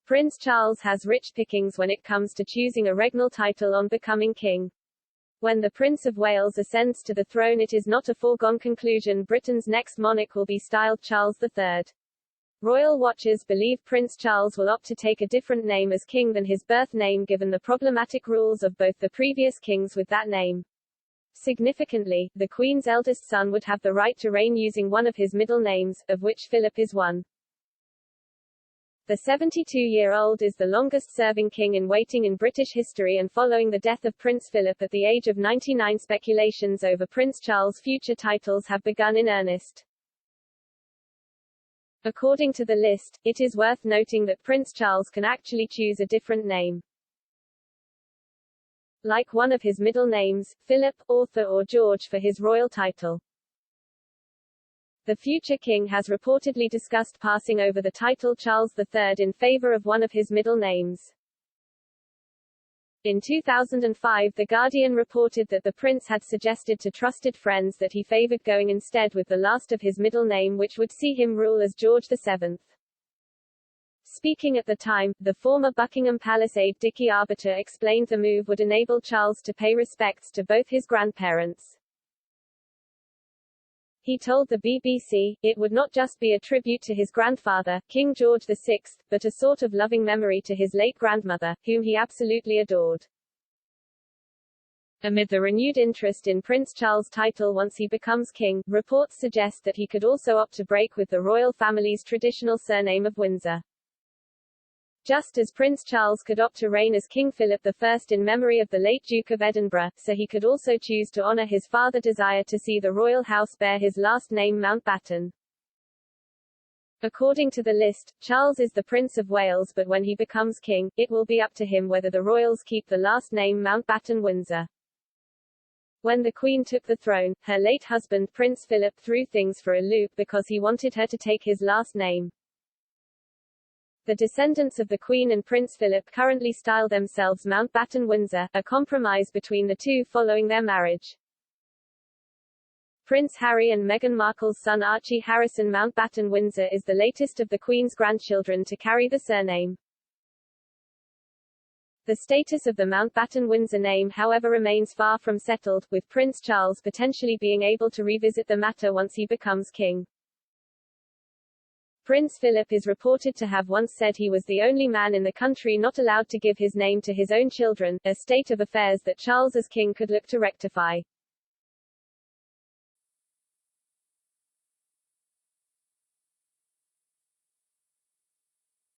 Prince Charles has rich pickings when it comes to choosing a regnal title on becoming king. When the Prince of Wales ascends to the throne, it is not a foregone conclusion Britain's next monarch will be styled Charles III. Royal watchers believe Prince Charles will opt to take a different name as king than his birth name given the problematic rules of both the previous kings with that name. Significantly, the Queen's eldest son would have the right to reign using one of his middle names, of which Philip is one. The 72-year-old is the longest-serving king in waiting in British history, and following the death of Prince Philip at the age of 99, speculations over Prince Charles' future titles have begun in earnest. According to the list, it is worth noting that Prince Charles can actually choose a different name. Like one of his middle names, Philip, Arthur or George for his royal title. The future king has reportedly discussed passing over the title Charles III in favor of one of his middle names. In 2005, The Guardian reported that the prince had suggested to trusted friends that he favored going instead with the last of his middle name, which would see him rule as George VII. Speaking at the time, the former Buckingham Palace aide Dickie Arbiter explained the move would enable Charles to pay respects to both his grandparents. He told the BBC, "It would not just be a tribute to his grandfather, King George VI, but a sort of loving memory to his late grandmother, whom he absolutely adored." Amid the renewed interest in Prince Charles' title once he becomes king, reports suggest that he could also opt to break with the royal family's traditional surname of Windsor. Just as Prince Charles could opt to reign as King Philip I in memory of the late Duke of Edinburgh, so he could also choose to honour his father's desire to see the royal house bear his last name Mountbatten. According to the list, Charles is the Prince of Wales, but when he becomes king, it will be up to him whether the royals keep the last name Mountbatten-Windsor. When the Queen took the throne, her late husband Prince Philip threw things for a loop because he wanted her to take his last name. The descendants of the Queen and Prince Philip currently style themselves Mountbatten-Windsor, a compromise between the two following their marriage. Prince Harry and Meghan Markle's son Archie Harrison Mountbatten-Windsor is the latest of the Queen's grandchildren to carry the surname. The status of the Mountbatten-Windsor name, however, remains far from settled, with Prince Charles potentially being able to revisit the matter once he becomes king. Prince Philip is reported to have once said he was the only man in the country not allowed to give his name to his own children, a state of affairs that Charles as king could look to rectify.